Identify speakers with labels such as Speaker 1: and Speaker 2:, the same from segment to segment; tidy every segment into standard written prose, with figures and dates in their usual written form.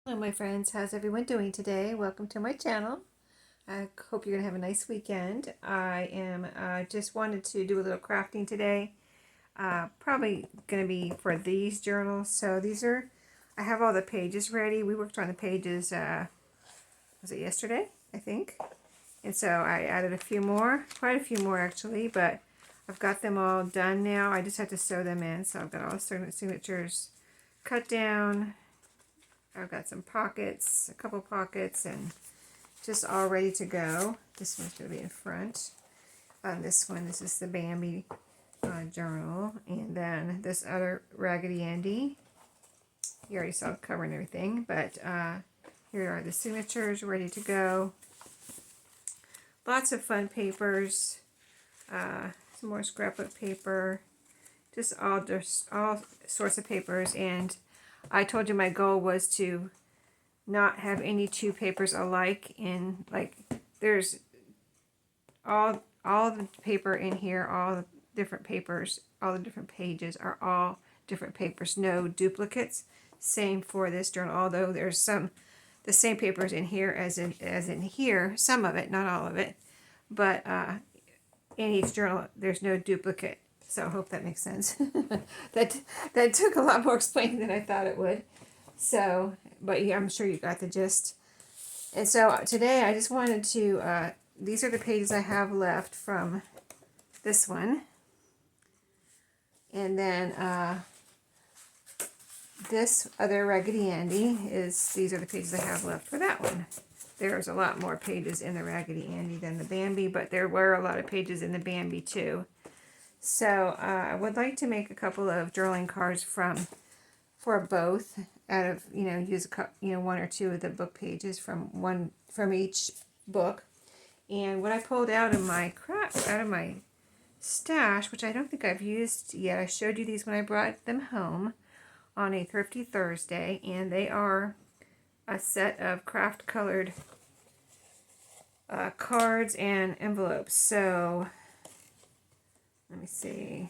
Speaker 1: Hello my friends, how's everyone doing today? Welcome to my channel. I hope you're going to have a nice weekend. I am just wanted to do a little crafting today. Probably going to be for these journals. So I have all the pages ready. We worked on the pages, was it yesterday, I think? And so I added a few more, quite a few more actually, but I've got them all done now. I just have to sew them in. So I've got all the signatures cut down. I've got some pockets, a couple pockets, and just all ready to go. This one's going to be in front. This one, this is the Bambi journal. And then this other Raggedy Andy. You already saw the cover and everything, but here are the signatures ready to go. Lots of fun papers. Some more scrapbook paper. Just all sorts of papers. And I told you my goal was to not have any two papers alike. In like, there's all the paper in here, all the different papers, all the different pages are all different papers, no duplicates. Same for this journal, although there's the same papers in here as in here, some of it, not all of it, but in each journal there's no duplicate. So I hope that makes sense. that took a lot more explaining than I thought it would. So, but yeah, I'm sure you got the gist. And so today I just wanted to, these are the pages I have left from this one. And then this other Raggedy Andy these are the pages I have left for that one. There's a lot more pages in the Raggedy Andy than the Bambi, but there were a lot of pages in the Bambi too. So I would like to make a couple of journaling cards for both, out of, use one or two of the book pages from each book. And what I pulled out of my stash, which I don't think I've used yet. I showed you these when I brought them home on a Thrifty Thursday, and they are a set of craft colored cards and envelopes. So let me see.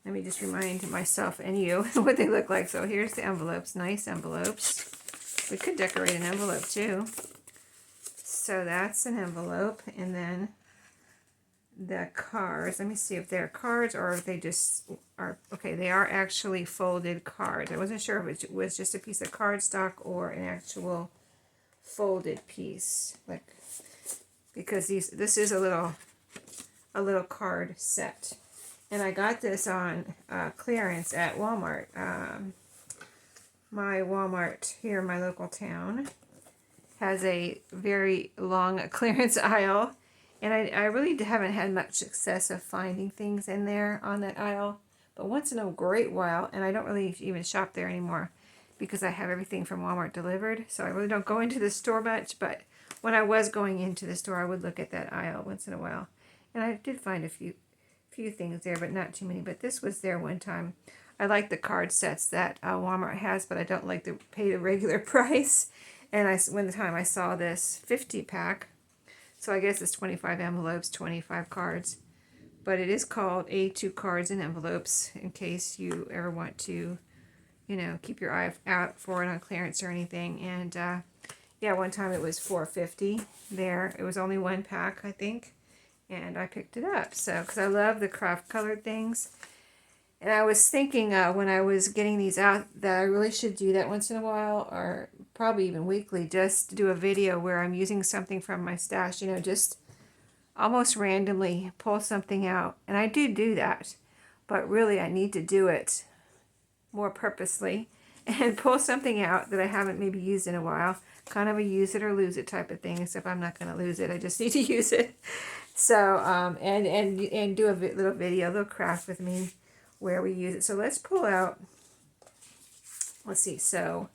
Speaker 1: Let me just remind myself and you what they look like. So here's the envelopes, nice envelopes. We could decorate an envelope too. So that's an envelope, and then the cards. Let me see if they're cards or if they just are. Okay, they are actually folded cards. I wasn't sure if it was just a piece of cardstock or an actual folded piece, like, because this is a little card set. And I got this on clearance at Walmart. My Walmart here in my local town has a very long clearance aisle. And I really haven't had much success of finding things in there on that aisle. But once in a great while, and I don't really even shop there anymore because I have everything from Walmart delivered. So I really don't go into the store much. But when I was going into the store, I would look at that aisle once in a while. And I did find a few things there, but not too many. But this was there one time. I like the card sets that Walmart has, but I don't like to pay the regular price. And when the time I saw this 50 pack, so I guess it's 25 envelopes, 25 cards, but it is called A2 cards and envelopes, in case you ever want to, keep your eye out for it on clearance or anything. And yeah, one time it was $4.50 there. It was only one pack, I think. And I picked it up, so, because I love the craft colored things. And I was thinking when I was getting these out that I really should do that once in a while, or probably even weekly, just do a video where I'm using something from my stash, just almost randomly pull something out. And I do that, but really I need to do it more purposely and pull something out that I haven't maybe used in a while. Kind of a use it or lose it type of thing, except I'm not going to lose it. I just need to use it. So, and do a little video, a little craft with me where we use it. So let's pull out, let's see, so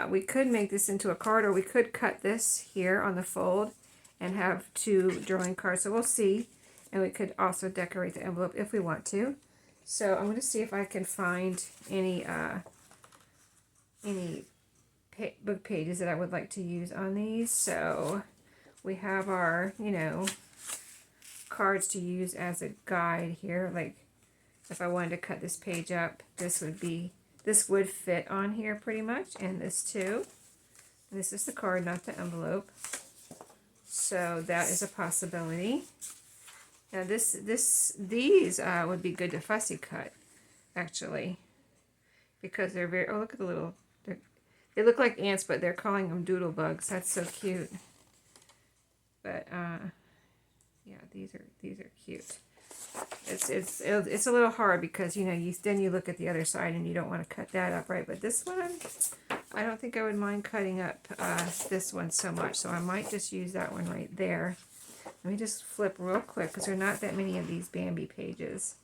Speaker 1: we could make this into a card, or we could cut this here on the fold and have two drawing cards. So we'll see. And we could also decorate the envelope if we want to. So I'm going to see if I can find any book pages that I would like to use on these. So we have our, cards to use as a guide here. Like if I wanted to cut this page up, this this would fit on here pretty much, and this too. And this is the card, not the envelope. So that is a possibility. Now these would be good to fussy cut, actually, because they're very, oh, look at the little, they look like ants, but they're calling them doodle bugs. That's so cute. But yeah, these are cute. It's a little hard because, you know, then you look at the other side and you don't want to cut that up, right? But this one, I don't think I would mind cutting up this one so much, so I might just use that one right there. Let me just flip real quick because there are not that many of these Bambi pages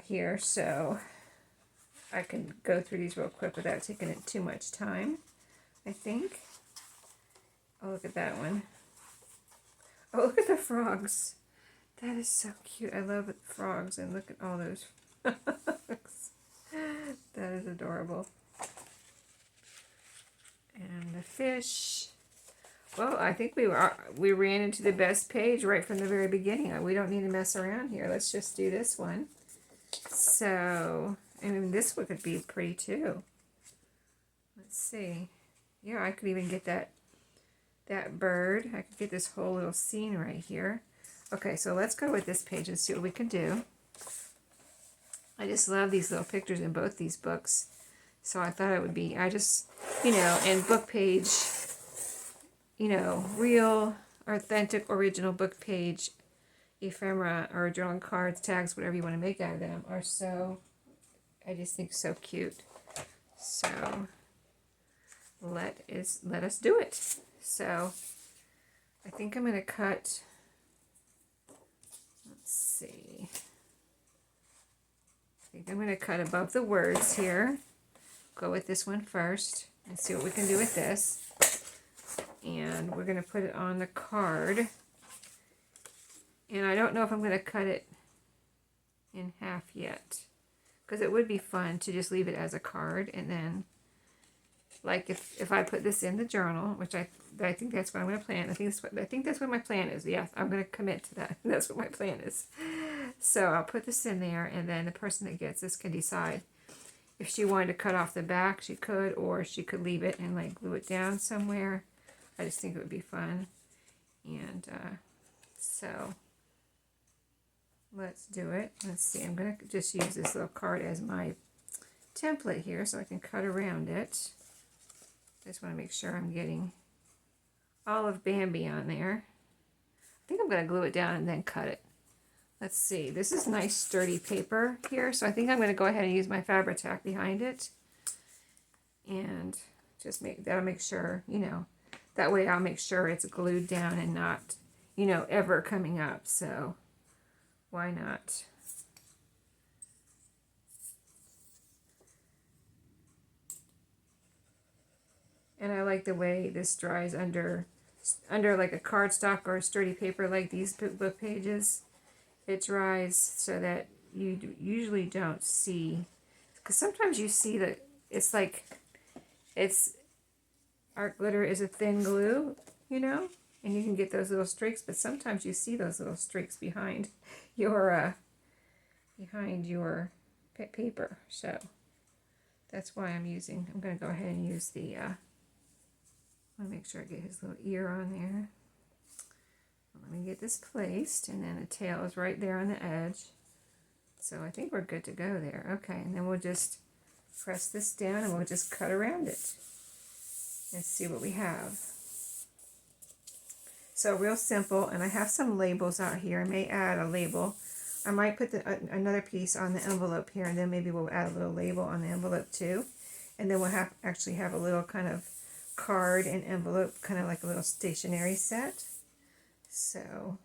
Speaker 1: here, so I can go through these real quick without taking it too much time, I think. Oh, look at that one. Oh, look at the frogs. That is so cute. I love frogs, and look at all those frogs. That is adorable. And the fish. Well, I think we ran into the best page right from the very beginning. We don't need to mess around here. Let's just do this one. So, I mean, this one could be pretty too. Let's see. Yeah, I could even get that bird. I could get this whole little scene right here. Okay, so let's go with this page and see what we can do. I just love these little pictures in both these books. So I thought it would be, I just, you know, and book page, you know, real, authentic, original book page ephemera or journaling cards, tags, whatever you want to make out of them are so, I just think so cute. So let us do it. So I think I'm going to cut, let's see, I think I'm going to cut above the words here. Go with this one first and see what we can do with this. And we're going to put it on the card. And I don't know if I'm going to cut it in half yet, because it would be fun to just leave it as a card, and then, like, if I put this in the journal, which I think that's what I'm going to plan. I think that's what my plan is. Yeah, I'm going to commit to that. That's what my plan is. So I'll put this in there, and then the person that gets this can decide if she wanted to cut off the back. She could, or she could leave it and like glue it down somewhere. I just think it would be fun, and so let's do it. Let's see. I'm going to just use this little card as my template here so I can cut around it. I just want to make sure I'm getting all of Bambi on there. I think I'm going to glue it down and then cut it. Let's see. This is nice sturdy paper here, so I think I'm going to go ahead and use my Fabri-Tac behind it. And just that'll make sure, you know, that way I'll make sure it's glued down and not, you know, ever coming up. So why not? And I like the way this dries under like a cardstock or a sturdy paper like these book pages. It dries so that you usually don't see, because sometimes you see that it's like, art glitter is a thin glue, you know, and you can get those little streaks, but sometimes you see those little streaks behind your paper. So that's why I'm going to go ahead and use the, I want to make sure I get his little ear on there. Let me get this placed, and then the tail is right there on the edge. So I think we're good to go there. Okay, and then we'll just press this down and we'll just cut around it and see what we have. So real simple, and I have some labels out here. I may add a label. I might put another piece on the envelope here, and then maybe we'll add a little label on the envelope too. And then we'll actually have a little kind of card and envelope, kind of like a little stationery set. So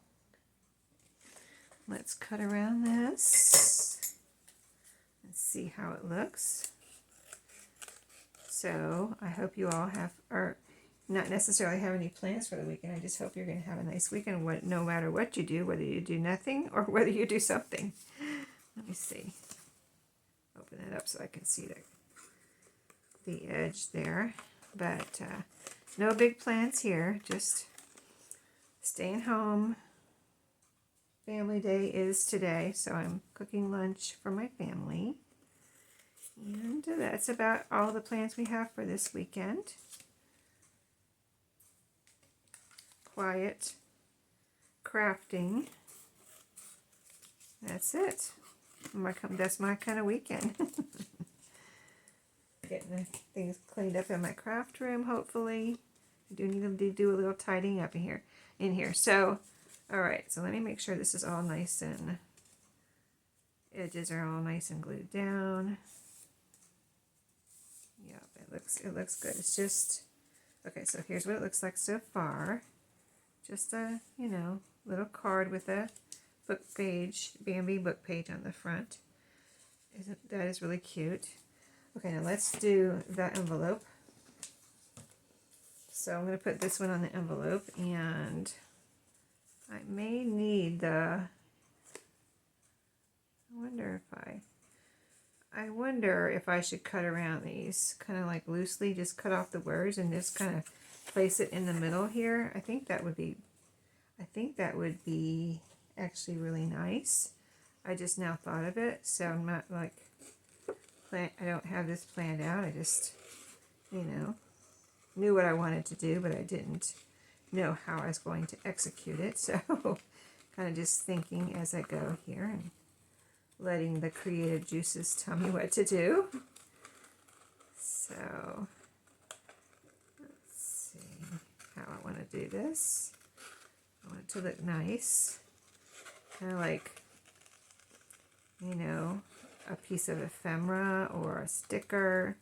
Speaker 1: let's cut around this and see how it looks. So I hope you all are not necessarily have any plans for the weekend. I just hope you're going to have a nice weekend, no matter what you do, whether you do nothing or whether you do something. Let me see. Open it up so I can see the edge there. But no big plans here, just staying home. Family day is today, so I'm cooking lunch for my family. And that's about all the plans we have for this weekend. Quiet crafting. That's it. That's my kind of weekend. Getting the things cleaned up in my craft room, hopefully. I do need to do a little tidying up in here. So, alright, so let me make sure this is all nice and edges are all nice and glued down. Yep, it looks good. It's just, okay, so here's what it looks like so far. Just a, little card with a book page, Bambi book page on the front. That is really cute. Okay, now let's do the envelope. So I'm going to put this one on the envelope, and I may need the, I wonder if I should cut around these, kind of like loosely, just cut off the words and just kind of place it in the middle here. I think that would be actually really nice. I just now thought of it, so I'm not like, I don't have this planned out. I just, knew what I wanted to do, but I didn't know how I was going to execute it. So kind of just thinking as I go here and letting the creative juices tell me what to do. So let's see how I want to do this. I want it to look nice, kind of like, a piece of ephemera or a sticker,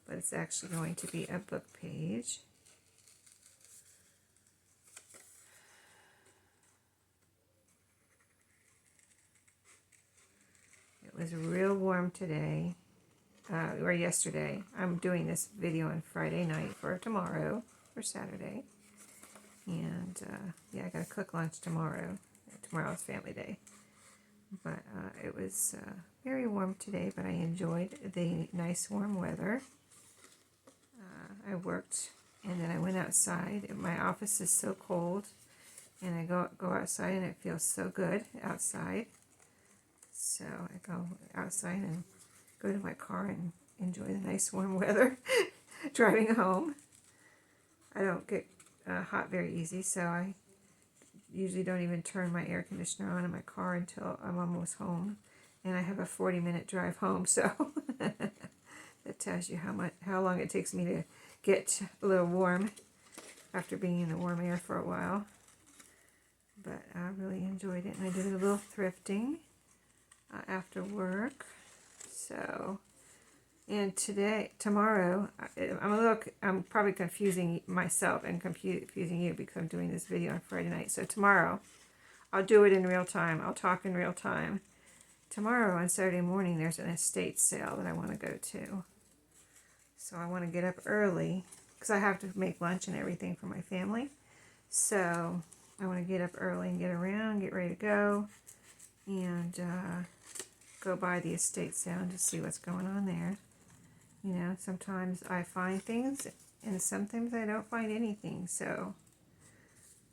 Speaker 1: but it's actually going to be a book page. It was real warm today, or yesterday. I'm doing this video on Friday night for tomorrow, for Saturday. And yeah, I got to cook lunch tomorrow. Tomorrow's family day. But it was very warm today, but I enjoyed the nice warm weather. I worked, and then I went outside. My office is so cold, and I go outside, and it feels so good outside. So I go outside and go to my car and enjoy the nice warm weather driving home. I don't get hot very easy, so I usually don't even turn my air conditioner on in my car until I'm almost home, and I have a 40-minute drive home, so that tells you how long it takes me to get a little warm after being in the warm air for a while. But I really enjoyed it, and I did a little thrifting after work. So, and tomorrow, I'm probably confusing myself and confusing you because I'm doing this video on Friday night. So tomorrow, I'll do it in real time. I'll talk in real time. Tomorrow on Saturday morning, there's an estate sale that I want to go to. So I want to get up early because I have to make lunch and everything for my family. So I want to get up early and get around, get ready to go, and go by the estate sale and just see what's going on there. Sometimes I find things and sometimes I don't find anything. So,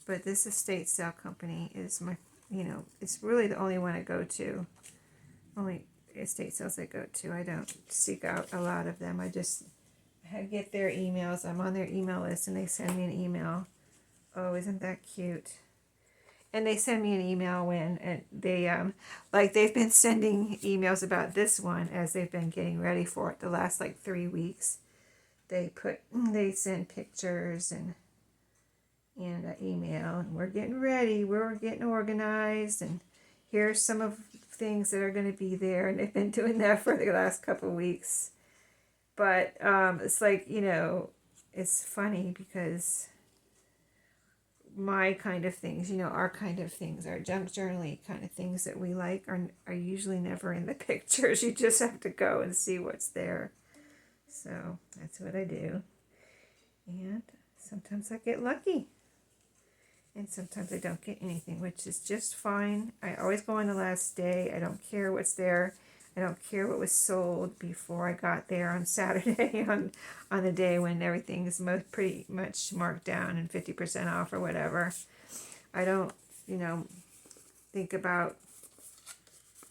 Speaker 1: but this estate sale company is my, it's really the only one I go to. Only estate sales I go to. I don't seek out a lot of them. I get their emails. I'm on their email list, and they send me an email. Oh, isn't that cute? And they send me an email when they they've been sending emails about this one as they've been getting ready for it the last 3 weeks. They send pictures and email, and we're getting ready, we're getting organized, and here's some of things that are going to be there, and they've been doing that for the last couple of weeks. But it's it's funny because my kind of things, our kind of things, our junk journaling kind of things that we like are usually never in the pictures. You just have to go and see what's there. So that's what I do. And sometimes I get lucky. And sometimes I don't get anything, which is just fine. I always go on the last day. I don't care what's there. I don't care what was sold before I got there on Saturday on the day when everything is pretty much marked down and 50% off or whatever. I don't, think about,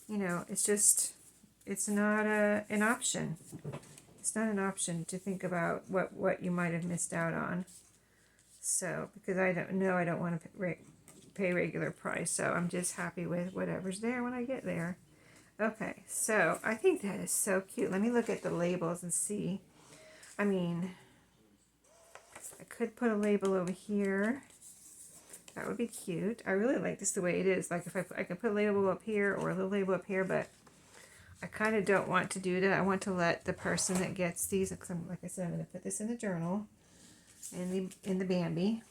Speaker 1: it's just it's not an option. It's not an option to think about what you might have missed out on. So, because I don't want to pay regular price, so I'm just happy with whatever's there when I get there. Okay, so I think that is so cute. Let me look at the labels and see. I mean, I could put a label over here. That would be cute. I really like this the way it is. Like if I could put a label up here or a little label up here, but I kind of don't want to do that. I want to let the person that gets these, like I said, I'm going to put this in the journal, in the Bambi.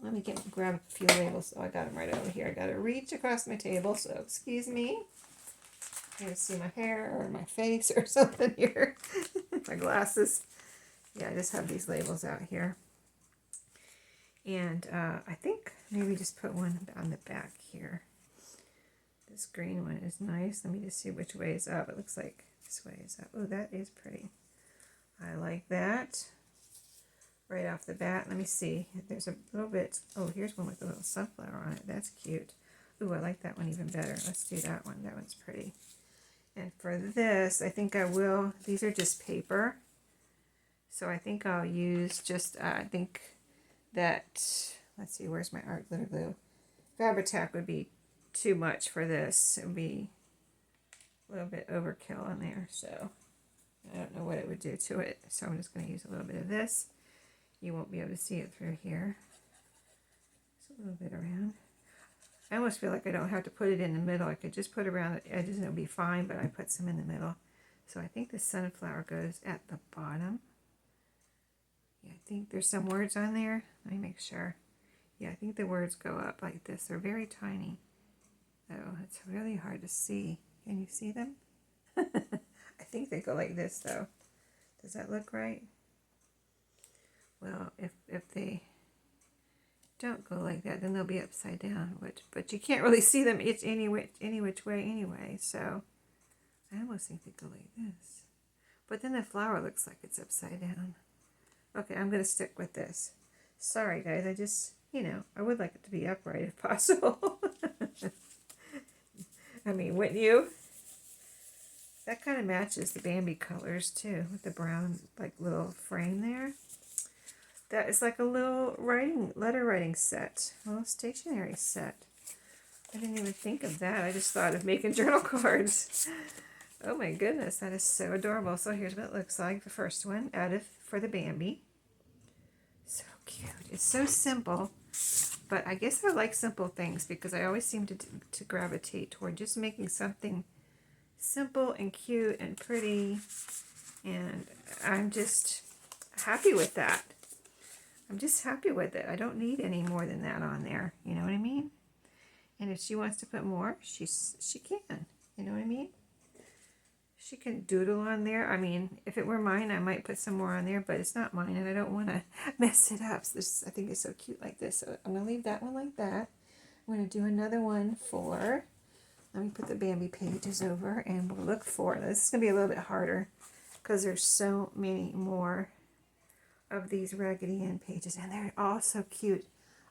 Speaker 1: Let me grab a few labels. Oh, I got them right over here. I got to reach across my table, so excuse me. You can see my hair or my face or something here. My glasses. Yeah, I just have these labels out here. And I think maybe just put one on the back here. This green one is nice. Let me just see which way is up. It looks like this way is up. Oh, that is pretty. I like that. Right off the bat, let me see. There's a little bit. Oh, here's one with a little sunflower on it. That's cute. Ooh, I like that one even better. Let's do that one. That one's pretty. And for this, I think I will. These are just paper. So I think I'll use just, I think that, let's see, where's my art glitter glue? Fabri-Tac would be too much for this. It would be a little bit overkill on there. So I don't know what it would do to it. So I'm just going to use a little bit of this. You won't be able to see it through here. Just a little bit around. I almost feel like I don't have to put it in the middle. I could just put around the edges and it'll be fine, but I put some in the middle. So I think the sunflower goes at the bottom. Yeah, I think there's some words on there. Let me make sure. Yeah, I think the words go up like this. They're very tiny. Oh, it's really hard to see. Can you see them? I think they go like this, though. Does that look right? Well, if they don't go like that, then they'll be upside down. But you can't really see them any which way anyway. So I almost think they go like this. But then the flower looks like it's upside down. Okay, I'm going to stick with this. Sorry, guys. I just, I would like it to be upright if possible. I mean, wouldn't you? That kind of matches the Bambi colors, too, with the brown, like, little frame there. That is like a little letter writing set, a little stationery set. I didn't even think of that. I just thought of making journal cards. Oh my goodness, that is so adorable. So here's what it looks like. The first one, added for the Bambi. So cute. It's so simple, but I guess I like simple things because I always seem to gravitate toward just making something simple and cute and pretty. And I'm just happy with that. I'm just happy with it. I don't need any more than that on there. You know what I mean? And if she wants to put more, she can. You know what I mean? She can doodle on there. I mean, if it were mine, I might put some more on there, but it's not mine, and I don't want to mess it up. So I think it's so cute like this. So I'm going to leave that one like that. I'm going to do another one for, let me put the Bambi pages over, and we'll look for, this is going to be a little bit harder because there's so many more of these Raggedy Ann pages, and they're all so cute.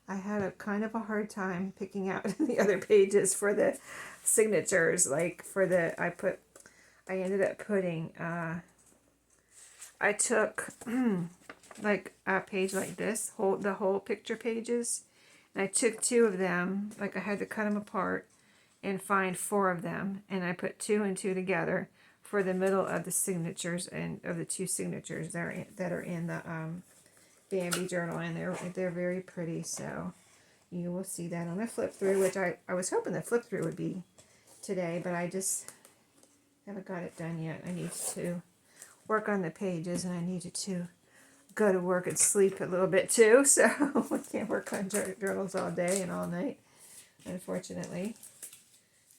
Speaker 1: I had a kind of a hard time picking out the other pages for the signatures. Like for the, I ended up putting, I took like a page like this, the whole picture pages, and I took 2 of them, like I had to cut them apart and find 4 of them, and I put 2 and 2 together for the middle of the signatures and of the 2 signatures that are in the Bambi journal, and they're very pretty. So you will see that on the flip through, which I was hoping the flip through would be today, but I just haven't got it done yet. I need to work on the pages, and I needed to go to work and sleep a little bit too. So I can't work on journals all day and all night, unfortunately.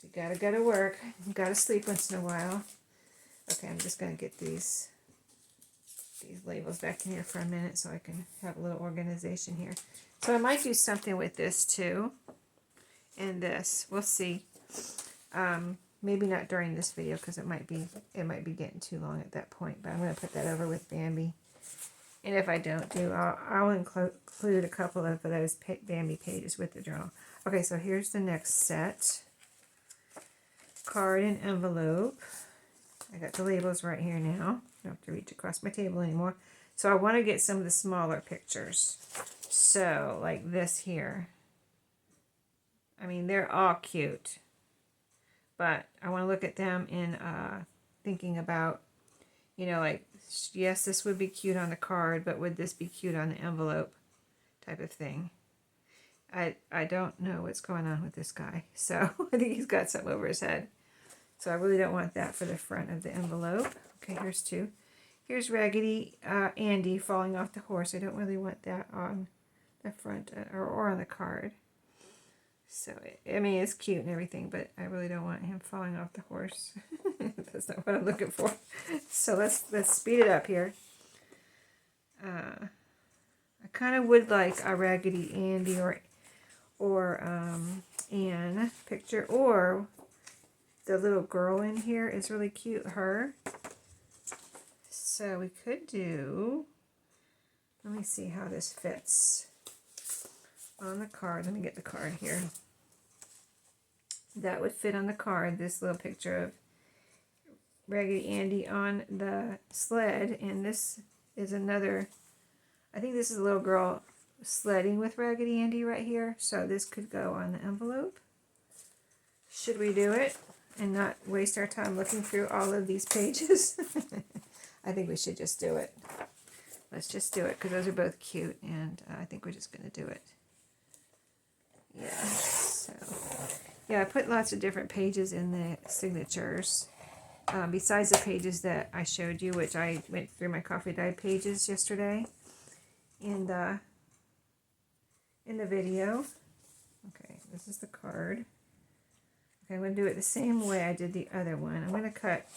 Speaker 1: You gotta go to work. You gotta sleep once in a while. Okay, I'm just gonna get these labels back in here for a minute so I can have a little organization here. So I might do something with this too, and this. We'll see. Maybe not during this video because it might be getting too long at that point. But I'm gonna put that over with Bambi. And if I don't do, I'll include a couple of those Bambi pages with the journal. Okay, so here's the next set. card and envelope. I got the labels right here now. I don't have to reach across my table anymore. So I want to get some of the smaller pictures. So like this here. I mean, they're all cute. But I want to look at them in thinking about, you know, like, yes, this would be cute on the card, but would this be cute on the envelope type of thing? I don't know what's going on with this guy. So I think he's got something over his head. So I really don't want that for the front of the envelope. Okay, here's two. Here's Raggedy Andy falling off the horse. I don't really want that on the front or on the card. So, I mean, it's cute and everything, but I really don't want him falling off the horse. That's not what I'm looking for. So let's speed it up here. I kind of would like a Raggedy Andy or Anne picture, or the little girl in here is really cute, her. So we could do, let me see how this fits on the card. Let me get the card here. That would fit on the card, this little picture of Raggedy Andy on the sled. And this is another, I think this is a little girl sledding with Raggedy Andy right here. So this could go on the envelope. Should we do it and not waste our time looking through all of these pages? I think we should just do it. Let's just do it because those are both cute, and I think we're just going to do it. Yeah, so yeah, I put lots of different pages in the signatures. Besides the pages that I showed you, which I went through my coffee dyed pages yesterday in the video. Okay, this is the card. Okay, I'm going to do it the same way I did the other one. I'm going to cut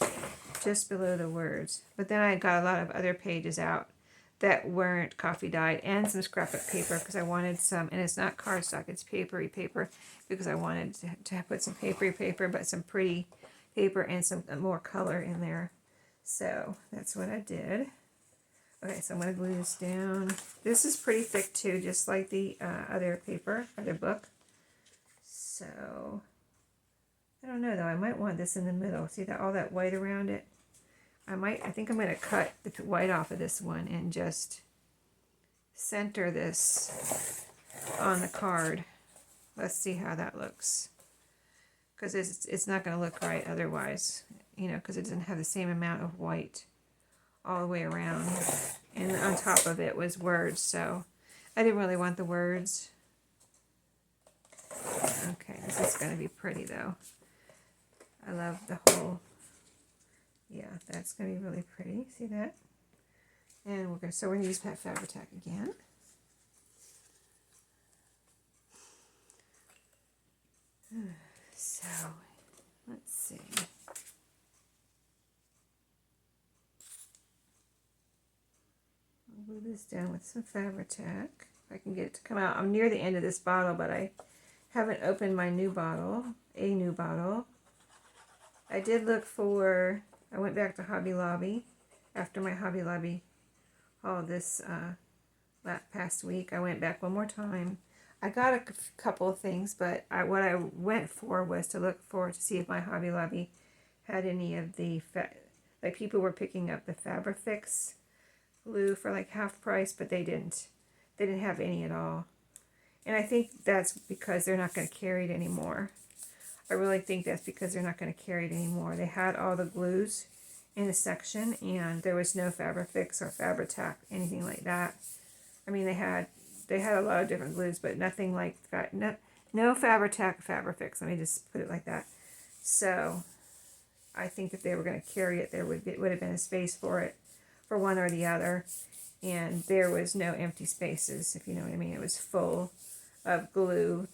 Speaker 1: just below the words. But then I got a lot of other pages out that weren't coffee dyed and some scrapbook paper because I wanted some, and it's not cardstock, it's papery paper because I wanted to put some papery paper, but some pretty paper and some more color in there. So that's what I did. Okay, so I'm going to glue this down. This is pretty thick too, just like the other paper, other book. So I don't know though, I might want this in the middle. See that all that white around it? I think I'm going to cut the white off of this one and just center this on the card. Let's see how that looks. Because it's not going to look right otherwise, you know, because it doesn't have the same amount of white all the way around. And on top of it was words, so I didn't really want the words. Okay, this is going to be pretty though. I love the whole... Yeah, that's going to be really pretty. See that? And we're going to use that Fabri-Tac again. So, let's see. I'll glue this down with some Fabri-Tac. If I can get it to come out. I'm near the end of this bottle, but I haven't opened my new bottle. A new bottle. I did look for... I went back to Hobby Lobby after my Hobby Lobby haul this past week. I went back one more time. I got a couple of things, but what I went for was to look for to see if my Hobby Lobby had any of the like people were picking up the Fabrifix glue for like half price, but they didn't have any at all. And I think that's because they're not going to carry it anymore. I really think that's because they're not going to carry it anymore. They had all the glues in a section, and there was no Fabrifix or Fabri-Tac, anything like that. I mean, they had a lot of different glues, but nothing like no Fabri-Tac, Fabrifix. Let me just put it like that. So I think if they were going to carry it, there would have been a space for it, for one or the other, and there was no empty spaces, if you know what I mean. It was full of glue.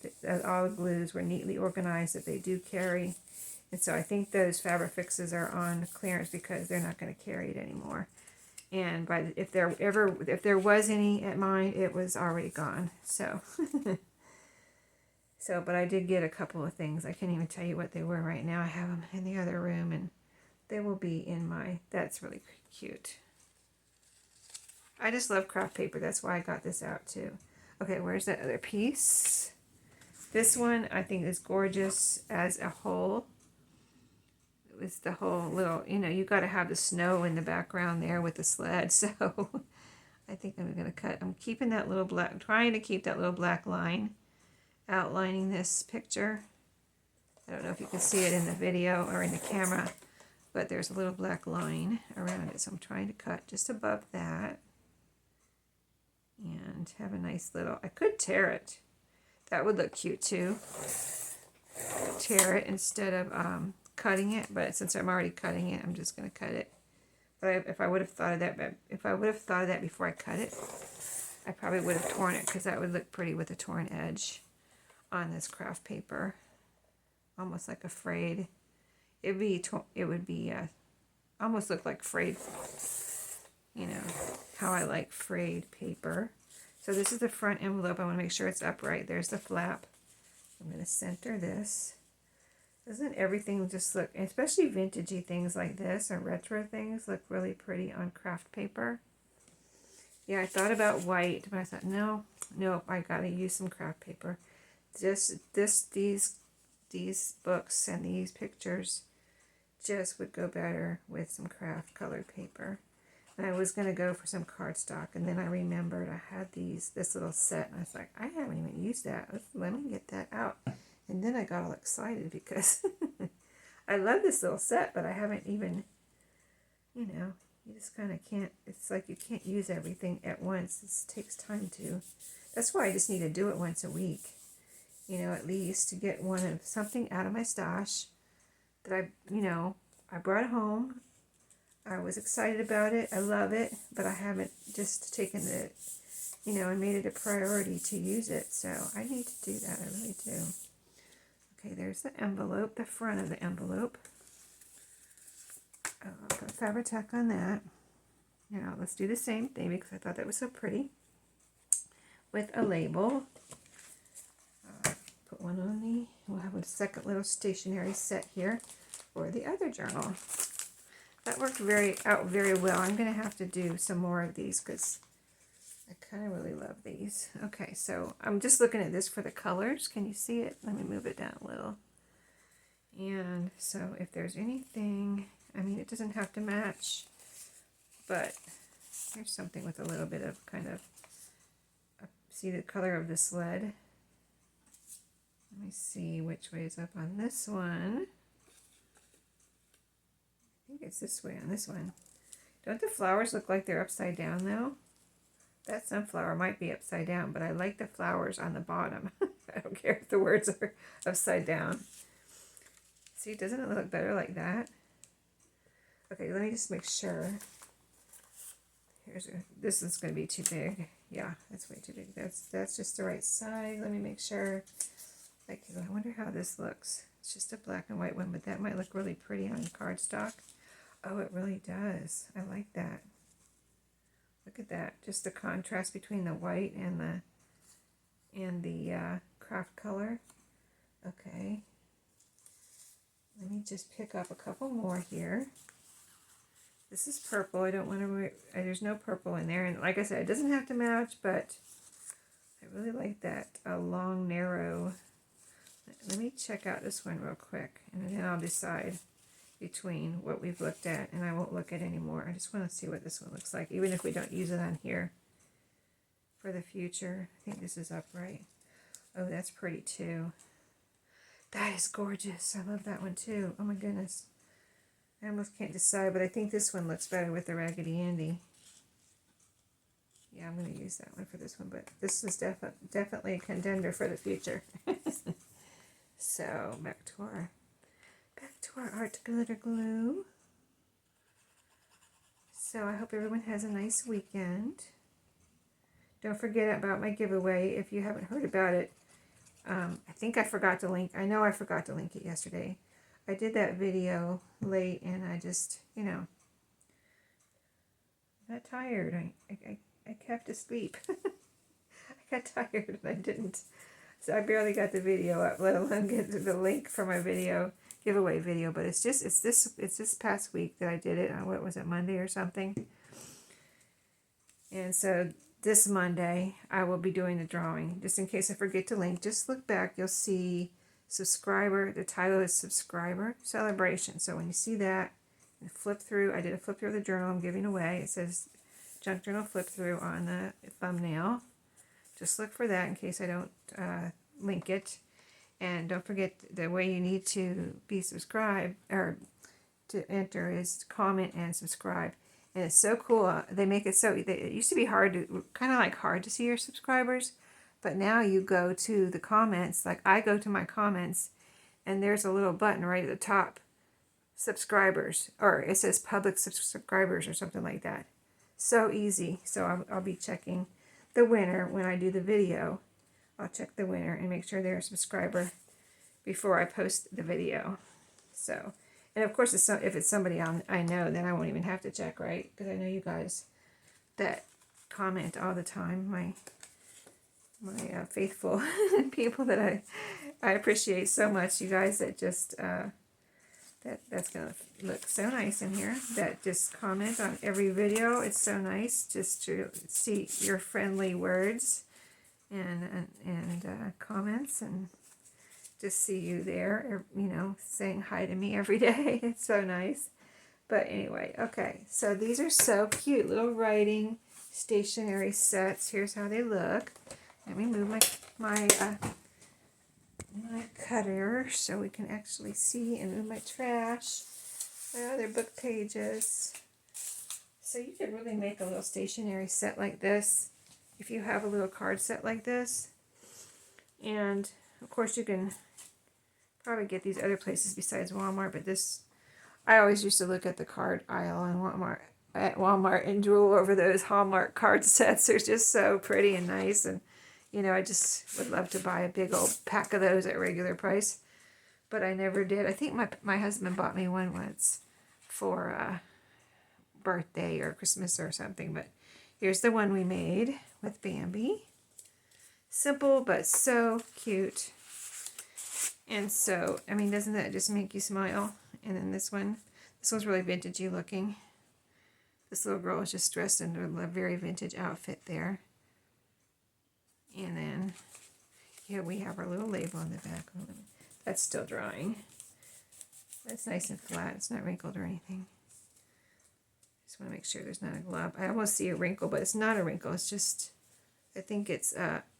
Speaker 1: All the glues were neatly organized that they do carry. And so I think those Fabrifixes are on clearance because they're not going to carry it anymore. And if there was any at mine, it was already gone. So but I did get a couple of things. I can't even tell you what they were right now. I have them in the other room, and they will be in my... That's really cute. I just love craft paper. That's why I got this out too. Okay, where's that other piece? This one I think is gorgeous as a whole. was the whole little, you know, you got to have the snow in the background there with the sled. So I think I'm going to cut. I'm keeping that little black, trying to keep that little black line outlining this picture. I don't know if you can see it in the video or in the camera, but there's a little black line around it. So I'm trying to cut just above that and have a nice little, I could tear it. That would look cute too. Tear it instead of cutting it, but since I'm already cutting it, I'm just going to cut it. But if I would have thought of that, before I cut it, I probably would have torn it, because that would look pretty with a torn edge on this craft paper, almost like a frayed. It would be almost look like frayed. You know how I like frayed paper. So this is the front envelope. I want to make sure it's upright. There's the flap. I'm going to center this. Doesn't everything just look, especially vintagey things like this or retro things, look really pretty on craft paper? Yeah, I thought about white, but I thought, no, I got to use some craft paper. These books and these pictures just would go better with some craft colored paper. And I was going to go for some cardstock, and then I remembered I had this little set, and I was like, I haven't even used that. Let me get that out. And then I got all excited because I love this little set, but I haven't even, you know, you just kind of can't, it's like you can't use everything at once. It takes time to. That's why I just need to do it once a week, you know, at least to get something out of my stash that I brought home. I was excited about it. I love it, but I haven't just taken it, you know, and made it a priority to use it. So I need to do that. I really do. Okay, there's the envelope, the front of the envelope. I'll put Fabri-Tac on that. Now let's do the same thing because I thought that was so pretty. With a label. Put one on we'll have a second little stationery set here for the other journal. That worked out very well. I'm going to have to do some more of these because I kind of really love these. Okay, so I'm just looking at this for the colors. Can you see it? Let me move it down a little. And so if there's anything, I mean, it doesn't have to match, but here's something with a little bit of kind of, see the color of the sled. Let me see which way is up on this one. I think it's this way on this one. Don't the flowers look like they're upside down though? That sunflower might be upside down, but I like the flowers on the bottom. I don't care if the words are upside down. See, doesn't it look better like that? Okay, let me just make sure. This is going to be too big. Yeah, that's way too big. That's just the right size. Let me make sure. Like, I wonder how this looks. It's just a black and white one, but that might look really pretty on cardstock. Oh, it really does. I like that. Look at that. Just the contrast between the white and the craft color. Okay. Let me just pick up a couple more here. This is purple. I don't want to, there's no purple in there. And like I said, it doesn't have to match, but I really like that long, narrow. Let me check out this one real quick, and then I'll decide between what we've looked at, and I won't look at anymore. I just want to see what this one looks like, even if we don't use it on here for the future. I think this is upright. Oh, that's pretty too. That is gorgeous. I love that one too. Oh my goodness. I almost can't decide, but I think this one looks better with the Raggedy Andy. Yeah, I'm going to use that one for this one, but this is definitely a contender for the future. So, back to our art glitter glue. So, I hope everyone has a nice weekend. Don't forget about my giveaway if you haven't heard about it. I think I forgot to link. I know I forgot to link it yesterday. I did that video late, and I just, you know, I got tired. I kept asleep. I got tired, and I didn't. So I barely got the video up, let alone get the link for my giveaway video. But it's this past week that I did it on, what was it, Monday or something. And so this Monday I will be doing the drawing. Just in case I forget to link, just look back. You'll see subscriber. The title is Subscriber Celebration. So when you see that, flip through. I did a flip through of the journal I'm giving away. It says Junk Journal Flip Through on the thumbnail. Just look for that in case I don't link it. And don't forget, the way you need to be subscribed or to enter is to comment and subscribe. And it's so cool. They make it so, it used to be hard to, kind of like hard to see your subscribers. But now you go to the comments, like I go to my comments, and there's a little button right at the top, subscribers, or it says public subscribers or something like that. So easy. So I'll be checking the winner when I do the video. I'll check the winner and make sure they're a subscriber before I post the video. So, and of course, if it's somebody I know, then I won't even have to check, right? Because I know you guys that comment all the time, my faithful people that I appreciate so much. You guys that just that's gonna look so nice in here. That just comment on every video. It's so nice just to see your friendly words and comments, and just see you there, you know, saying hi to me every day. It's so nice. But anyway, okay, so these are so cute, little writing stationery sets. Here's how they look. Let me move my cutter so we can actually see, and move my trash, my other book pages. So you could really make a little stationery set like this if you have a little card set like this. And of course you can probably get these other places besides Walmart, but this, I always used to look at the card aisle in Walmart and drool over those Hallmark card sets. They're just so pretty and nice, and you know, I just would love to buy a big old pack of those at regular price, but I never did. I think my husband bought me one once for birthday or Christmas or something, but here's the one we made with Bambi. Simple, but so cute. And so, I mean, doesn't that just make you smile? And then this one's really vintagey looking. This little girl is just dressed in a very vintage outfit there. And then here we have our little label on the back. That's still drying. That's nice and flat. It's not wrinkled or anything. Just want to make sure there's not a glove. I almost see a wrinkle, but it's not a wrinkle. It's just, I think it's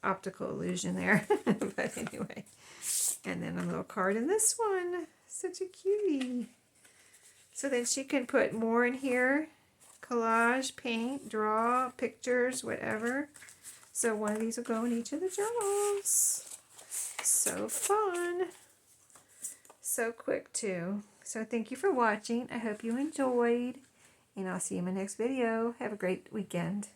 Speaker 1: optical illusion there. But anyway. And then a little card in this one. Such a cutie. So then she can put more in here. Collage, paint, draw, pictures, whatever. So one of these will go in each of the journals. So fun. So quick too. So thank you for watching. I hope you enjoyed. And I'll see you in my next video. Have a great weekend.